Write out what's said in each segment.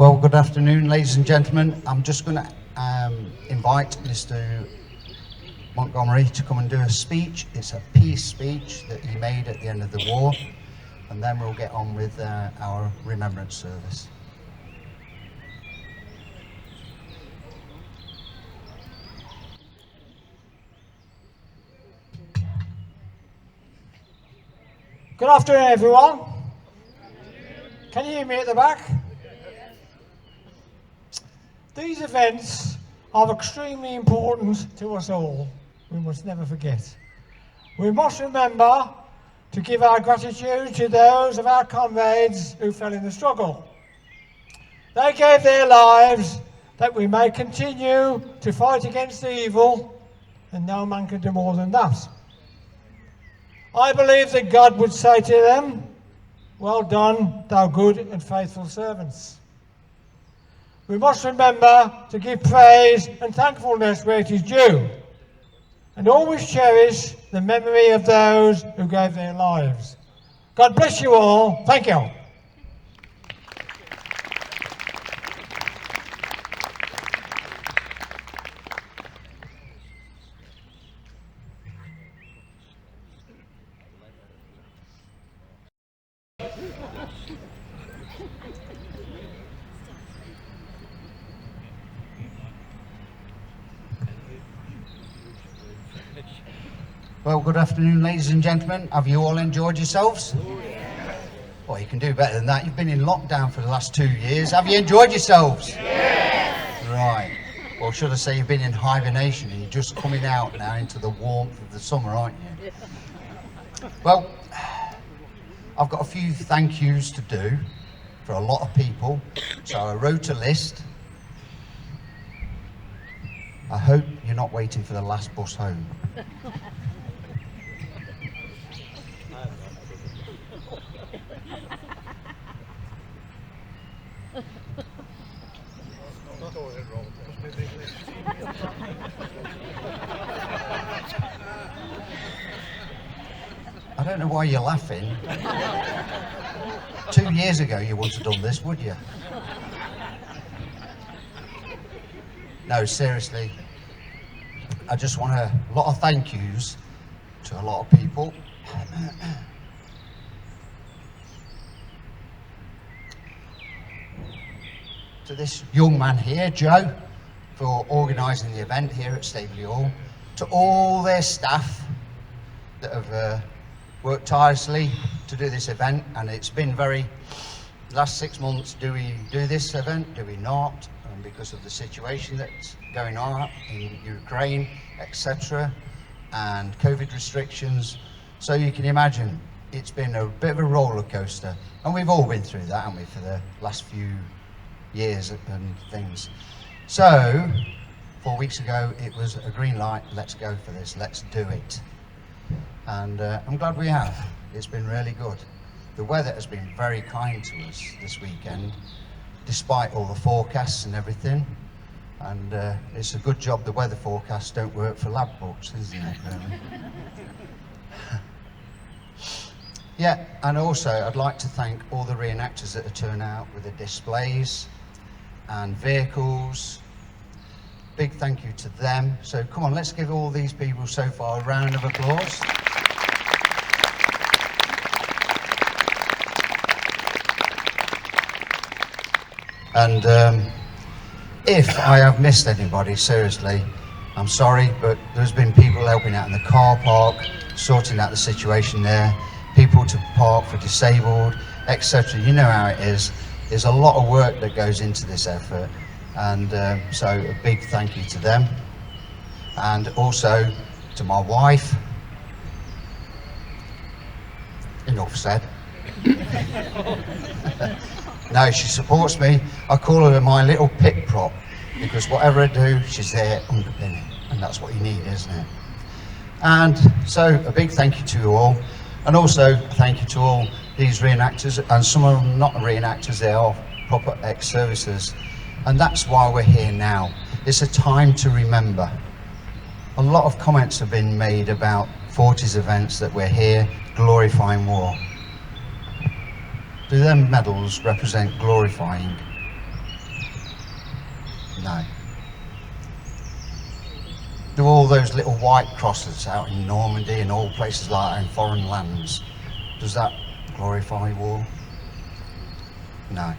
Well, good afternoon, ladies and gentlemen. I'm just going to invite Mr. Montgomery to come and do a speech. It's a peace speech that he made at the end of the war, and then we'll get on with our remembrance service. Good afternoon, everyone. Can you hear me at the back? These events are extremely important to us all. We must never forget. We must remember to give our gratitude to those of our comrades who fell in the struggle. They gave their lives that we may continue to fight against evil, and no man can do more than that. I believe that God would say to them, "Well done, thou good and faithful servants." We must remember to give praise and thankfulness where it is due, and always cherish the memory of those who gave their lives. God bless you all. Thank you. Well, good afternoon, ladies and gentlemen. Have you all enjoyed yourselves? Well, you can do better than that. You've been in lockdown for the last 2 years. Have you enjoyed yourselves? Yes. Right. Or should I say you've been in hibernation and you're just coming out now into the warmth of the summer, aren't you? Well, I've got a few thank yous to do for a lot of people, so I wrote a list. I hope you're not waiting for the last bus home. I don't know why you're laughing. 2 years ago you wouldn't have done this, would you? No, seriously. I just want a lot of thank yous to a lot of people. To this young man here, Joe, for organising the event here at Staveley Hall. To all their staff that have worked tirelessly to do this event, and it's been the last 6 months, do we do this event, do we not? Because of the situation that's going on in Ukraine, etc., and COVID restrictions. So you can imagine it's been a bit of a roller coaster, and we've all been through that, haven't we, for the last few years and things. So 4 weeks ago it was a green light, let's go for this, let's do it. And I'm glad we have. It's been really good. The weather has been very kind to us this weekend, despite all the forecasts and everything. And it's a good job the weather forecasts don't work for lab books, isn't it, really? Yeah, and also I'd like to thank all the reenactors that have turned out with the displays and vehicles. Big thank you to them. So come on, let's give all these people so far a round of applause. And if I have missed anybody, seriously, I'm sorry, but there's been people helping out in the car park, sorting out the situation there, people to park for disabled, etc. You know how it is. There's a lot of work that goes into this effort, and so a big thank you to them. And also to my wife. Enough said. No, she supports me. I call her my little pit prop, because whatever I do, she's there underpinning, and that's what you need, isn't it? And so a big thank you to you all, and also thank you to all these reenactors, and some of them not reenactors, they are proper ex-servicers, and that's why we're here now. It's a time to remember. A lot of comments have been made about 40s events that we're here glorifying war. Do them medals represent glorifying? No. Do all those little white crosses out in Normandy and all places like that in foreign lands, does that glorify war? No.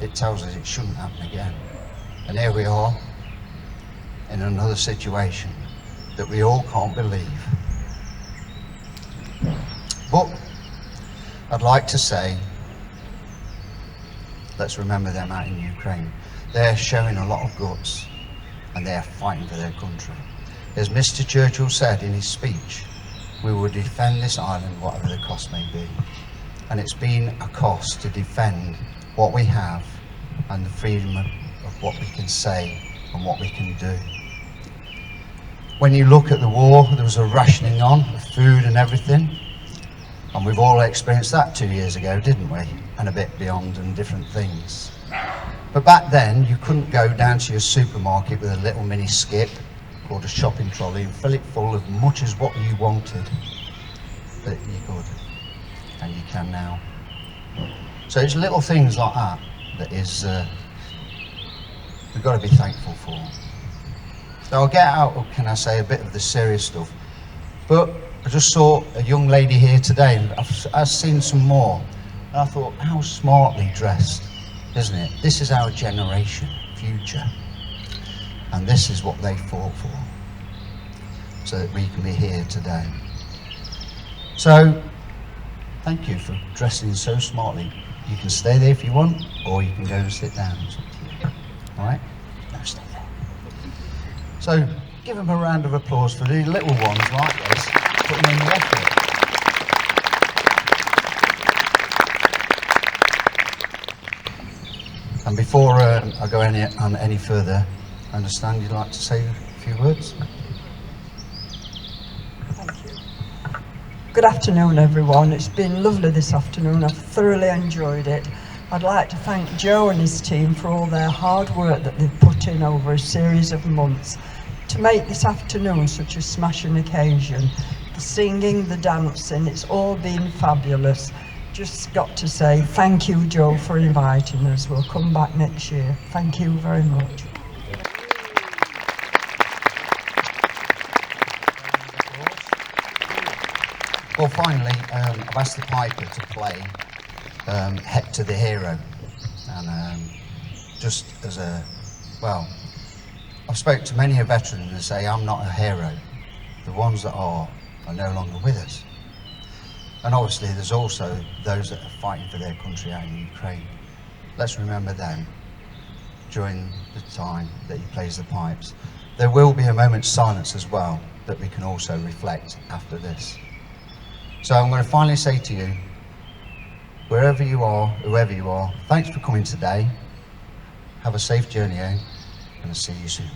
It tells us it shouldn't happen again. And here we are in another situation that we all can't believe. But I'd like to say, let's remember them out in Ukraine. They're showing a lot of guts and they're fighting for their country. As Mr. Churchill said in his speech, we will defend this island whatever the cost may be. And it's been a cost to defend what we have and the freedom of what we can say and what we can do. When you look at the war, there was a rationing on of food and everything. And we've all experienced that 2 years ago, didn't we? And a bit beyond and different things. But back then, you couldn't go down to your supermarket with a little mini skip called a shopping trolley and fill it full of much as what you wanted. But you could, and you can now. So it's little things like that that is, we've got to be thankful for. So I'll get out, can I say, a bit of the serious stuff. But I just saw a young lady here today, and I've seen some more. And I thought, how smartly dressed, isn't it? This is our generation, future. And this is what they fought for, so that we can be here today. So, thank you for dressing so smartly. You can stay there if you want, or you can go and sit down. It's up to you. All right? No, stay there. So, give them a round of applause for the little ones like this, putting in the effort. And before I go any further, I understand you'd like to say a few words? Thank you. Good afternoon, everyone. It's been lovely this afternoon. I've thoroughly enjoyed it. I'd like to thank Joe and his team for all their hard work that they've put in over a series of months to make this afternoon such a smashing occasion. The singing, the dancing, it's all been fabulous. Just got to say thank you, Joe, for inviting us. We'll come back next year. Thank you very much. Well, finally, I've asked the piper to play Hector the Hero. And just as a, well, I've spoken to many a veteran and they say, I'm not a hero. The ones that are no longer with us. And obviously there's also those that are fighting for their country out in Ukraine. Let's remember them during the time that he plays the pipes. There will be a moment's silence as well that we can also reflect after this. So I'm going to finally say to you, wherever you are, whoever you are, thanks for coming today. Have a safe journey home, and I'll see you soon.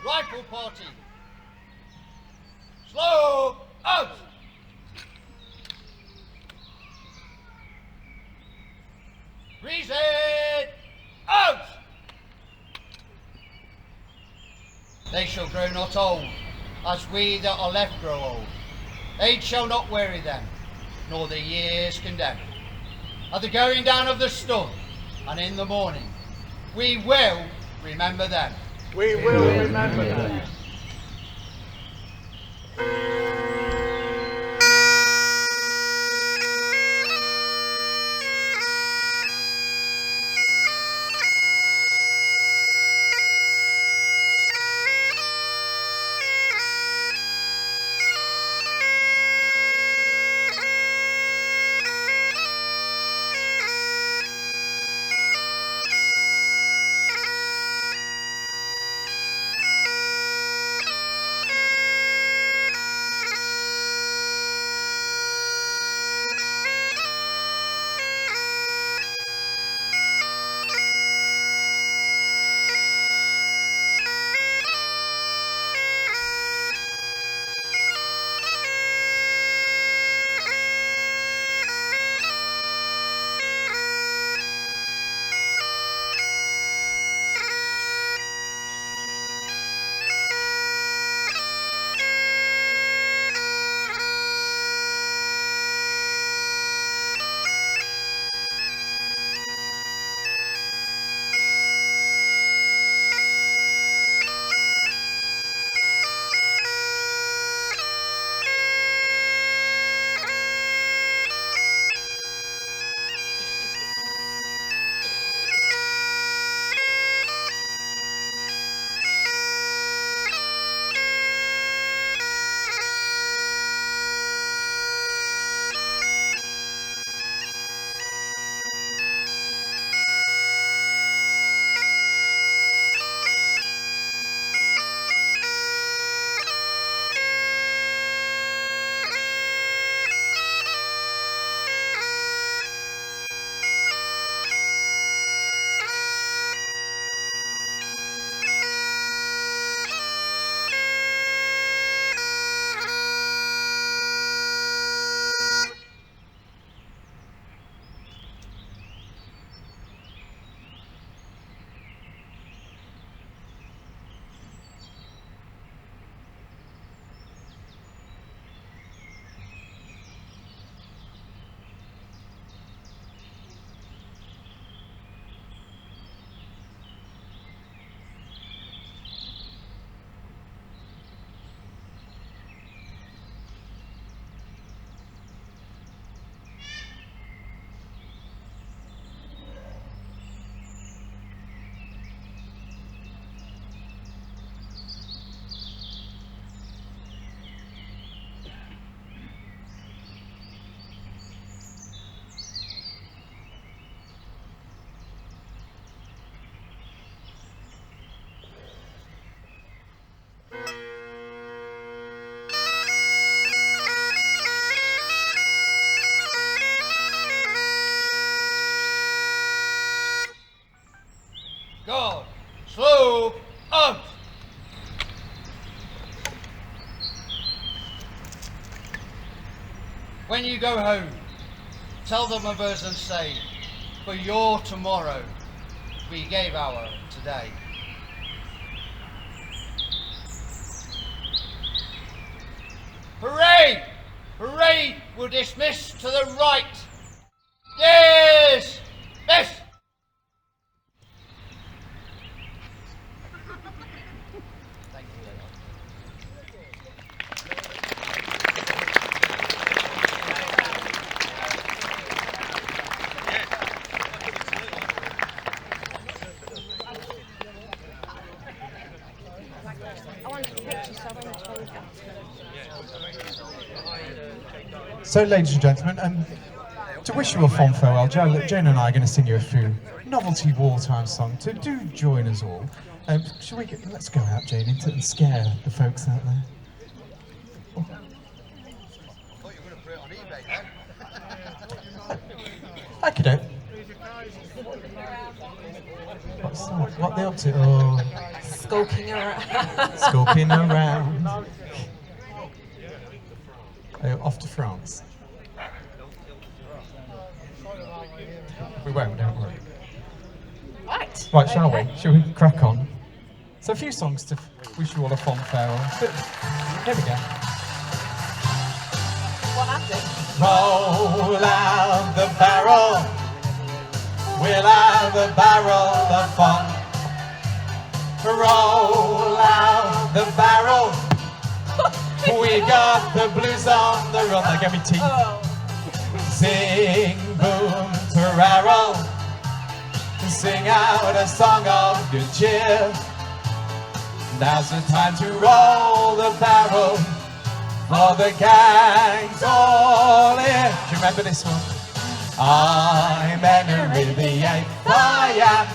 Rifle party. Slow out. Reason out. They shall grow not old, as we that are left grow old. Age shall not weary them, nor the years condemn. At the going down of the sun, and in the morning, we will remember them. We will remember them. God, slope, out! When you go home, tell the mothers and say, for your tomorrow, we gave our today. Hooray! Hooray! We'll dismiss to the right. Yes! Yes! Thank you, Leon. So, ladies and gentlemen, to wish you a fond farewell, Jane and I are going to sing you a few novelty wartime songs. So do join us all. Let's go out, Jane, and scare the folks out there. I thought you were going to put it on eBay then. I could do. What's that? What are they up to? Oh, Skulking around. skulking around. Off to France. We won't, don't worry. Right. Right, shall we? Shall we crack on? So a few songs to wish you all a fond farewell. Here we go. What happened? Roll out the barrel. We'll have a barrel of fun. Roll out the barrel. We got the blues on the run. They gave me teeth. Oh. Sing boom terraro. Sing out a song of good cheer. Now's the time to roll the barrel for the gang's all here. Do you remember this one? I'm Henry the Eighth, I am.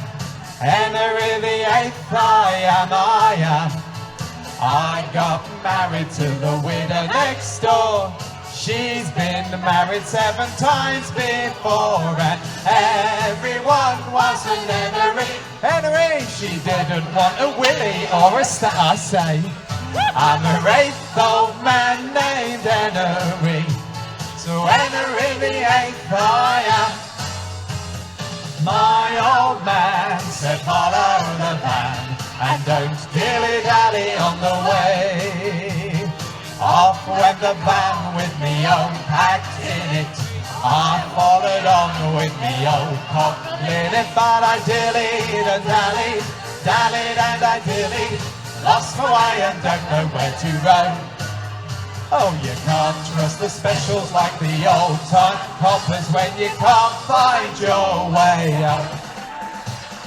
Henry the Eighth, I am. I got married to the widow next door. She's been married 7 times before, and everyone was an Henry. Henry, she didn't want a Willie or a star, I say. I'm a 8th old man named Henry. So Henry the 8th I am. My old man said follow the van and don't dilly-dally on the way. Off went the van with me own packed in it. I followed on with me old cock linen, but I dillied and dallied, dallied and I dillied, lost my way and don't know where to roam. Oh, you can't trust the specials like the old-time coppers when you can't find your way out.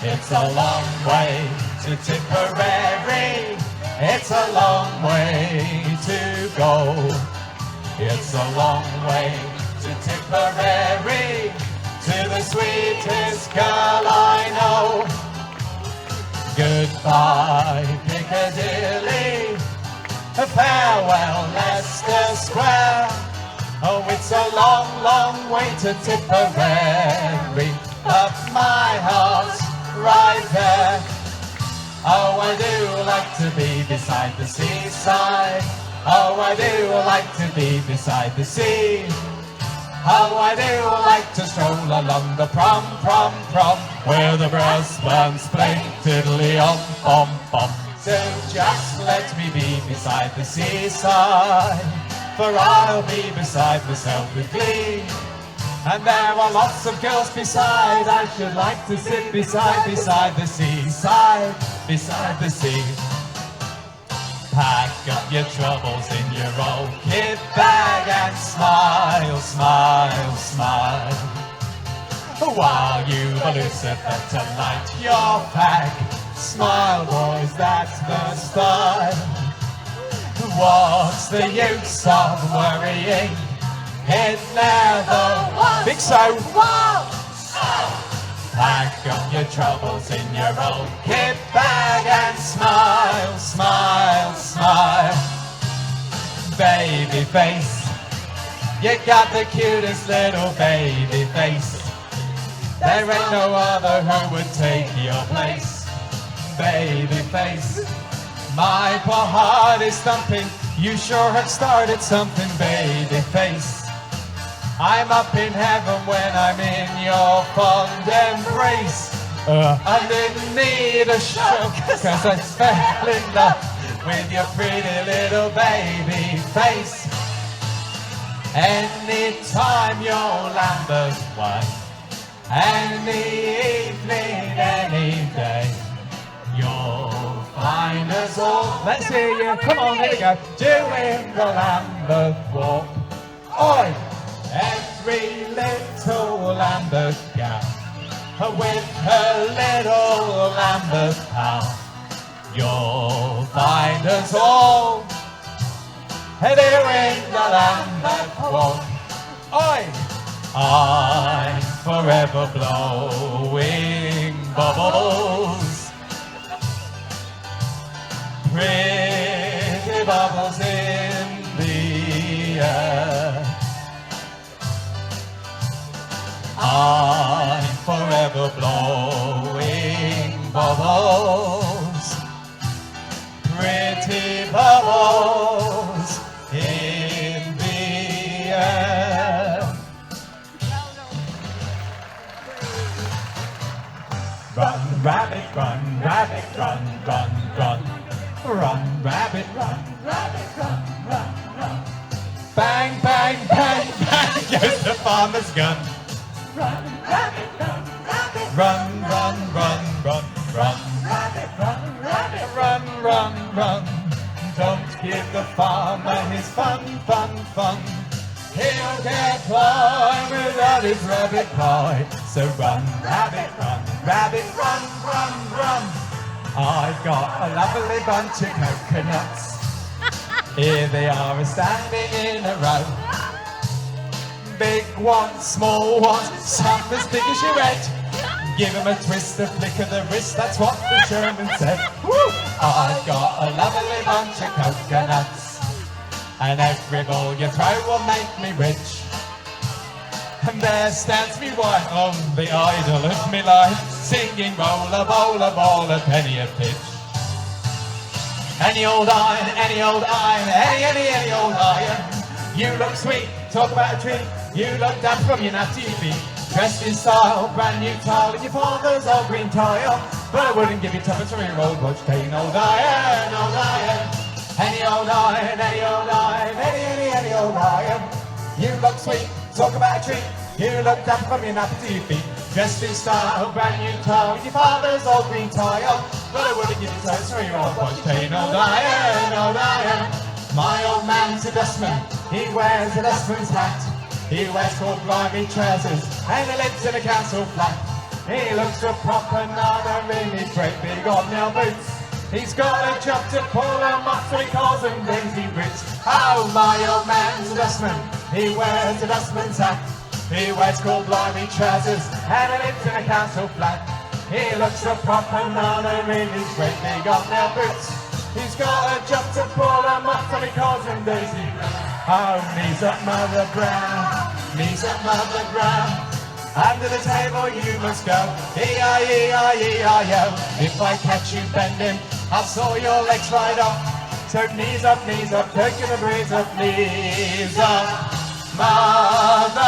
It's a long way to Tipperary. It's a long way to go. It's a long way to Tipperary, to the sweetest girl I know. Goodbye, Piccadilly. Farewell, Leicester Square. Oh, it's a long, long way to Tipperary, but my heart's right there. Oh, I do like to be beside the seaside. Oh, I do like to be beside the sea. Oh, I do like to stroll along the prom, where the brass bands play tiddly-om-bom-bom. So just let me be beside the seaside, for I'll be beside myself with glee. And there are lots of girls beside, I should like to sit beside the seaside, beside the sea. Pack up your troubles in your old kit bag and smile, smile, smile, while you Lucifer to light your pack. Smile, boys, that's the style. What's the use of worrying? It never think so. Pack up your troubles in your old kit bag and smile, smile, smile. Baby face, you got the cutest little baby face. There ain't no other who would take your place. baby face. My poor heart is thumping, you sure have started something, baby face. I'm up in heaven when I'm in your fond embrace. I didn't need a show, cause I fell in love with your pretty little baby face. Anytime you're Lambert's wife, any evening, any day, you'll find us all. Let's hear you, come on, here we go. Doing the Lambert walk. Oi! Every little Lambert gal, with her little Lambert pal, you'll find us all doing the Lambert walk. Oi! I'm forever blowing bubbles, pretty bubbles in the air. I'm forever blowing bubbles, pretty bubbles in the air. Run, rabbit, run, rabbit, run, run, run. Run, rabbit, run, rabbit, run, run, run. Bang, bang, bang, bang goes the farmer's gun. Run, rabbit, run, rabbit. Run, run, run, run, run. Rabbit, run, rabbit. Run, run, run. Don't give the farmer his fun, fun, fun. He'll get caught without his rabbit pie. So run, rabbit, run, run, run. I've got a lovely bunch of coconuts. Here they are standing in a row. Big ones, small ones, some as big as your head. Give them a twist, a flick of the wrist, that's what the Sherman said. Woo! I've got a lovely bunch of coconuts, and every ball you throw will make me rich. And there stands me wife on the idol of me life, singing roller, bowler, ball, a penny a pitch. Any old iron, any old iron, any old iron. You look sweet, talk about a treat. You look down from your natty feet. Dressed in style, brand new tile, and your father's old green tile. But I wouldn't give you tuppence for your old watch chain, old iron, old iron. Any old iron, any old iron, any old iron. You look sweet, talk about a treat. You look down from your natty feet. Dressed in style, brand new tile, with your father's old green tile. But I wouldn't give you tuppence for your old watch chain, old iron, old iron. My old man's a dustman, he wears a dustman's hat. He wears full blimey trousers and he lives in a council flat. He looks a proper nana in his great big hobnail boots. He's got a job to pull them off, so he calls them daisy roots. Oh, my old man's a dustman, he wears a dustman's hat. He wears full blimey trousers and he lives in a council flat. He looks a proper nana in his great big hobnail boots. He's got a job to pull them off, so he calls them daisy roots. Oh, knees up, Mother Brown, knees up, Mother Brown. Under the table you must go, E-I-E-I-E-I-O. If I catch you bending, I'll saw your legs right off. So knees up, taking the breeze up, knees up, Mother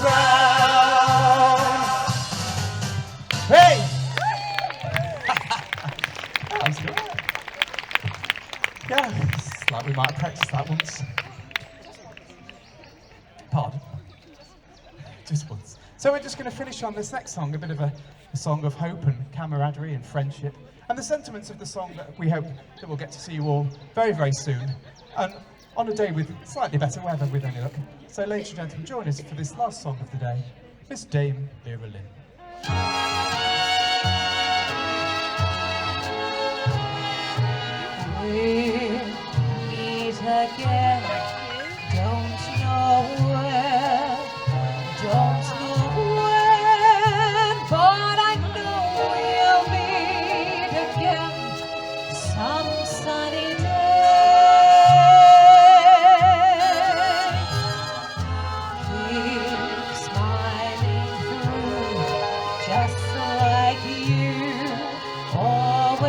Brown. Hey! That was good. Yeah, it's like we might have practiced that once. Pardon? Just once. So we're just going to finish on this next song, a bit of a song of hope and camaraderie and friendship, and the sentiments of the song that we hope that we'll get to see you all very, very soon, and on a day with slightly better weather with any luck. So ladies and gentlemen, join us for this last song of the day, Miss Dame Vera Lynn. We'll meet again, don't know where, don't know when, but I know we'll meet again some sunny day. Keep smiling through, just like you always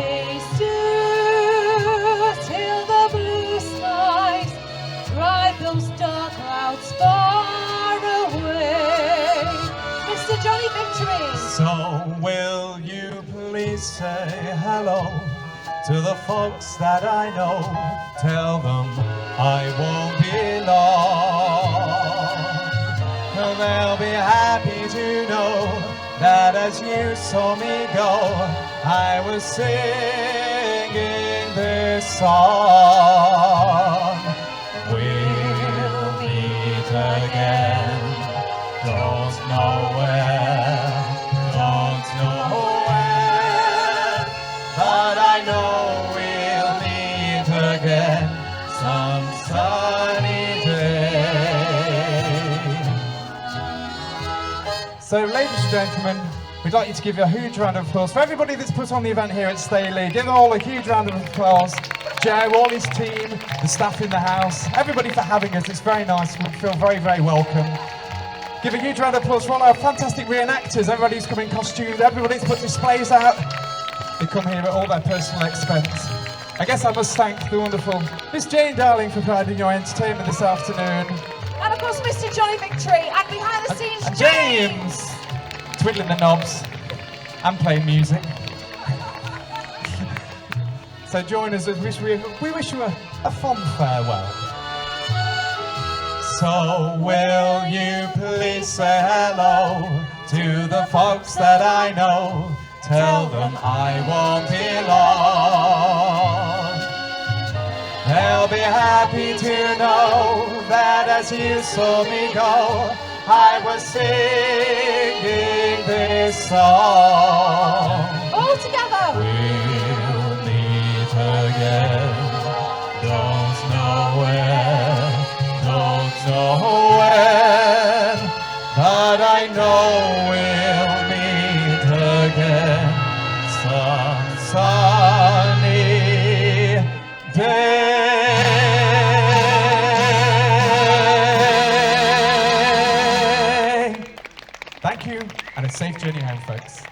please say hello to the folks that I know. Tell them I won't be long. They'll be happy to know that as you saw me go, I was singing this song. We'll meet again, don't know where, don't know when, but I know we'll meet again some sunny day. So, ladies and gentlemen, we'd like you to give you a huge round of applause for everybody that's put on the event here at Staveley. Give them all a huge round of applause. Joe, all his team, the staff in the house, everybody for having us. It's very nice. We feel very, very welcome. Give a huge round of applause for all our fantastic reenactors. Everybody's come in costumes. Everybody's put displays out. They come here at all their personal expense. I guess I must thank the wonderful Miss Jane Darling for providing your entertainment this afternoon. And of course, Mr. Johnny Victory, and behind the scenes, And James, twiddling the knobs and playing music. So join us as we wish you a fond farewell. So will you please say hello to the folks that I know? Tell them I won't be long. They'll be happy to know that as you saw me go, I was singing this song. all together. We'll meet again, don't know where, don't know when, but I know we'll meet again some sunny day. Thank you, and a safe journey home, folks.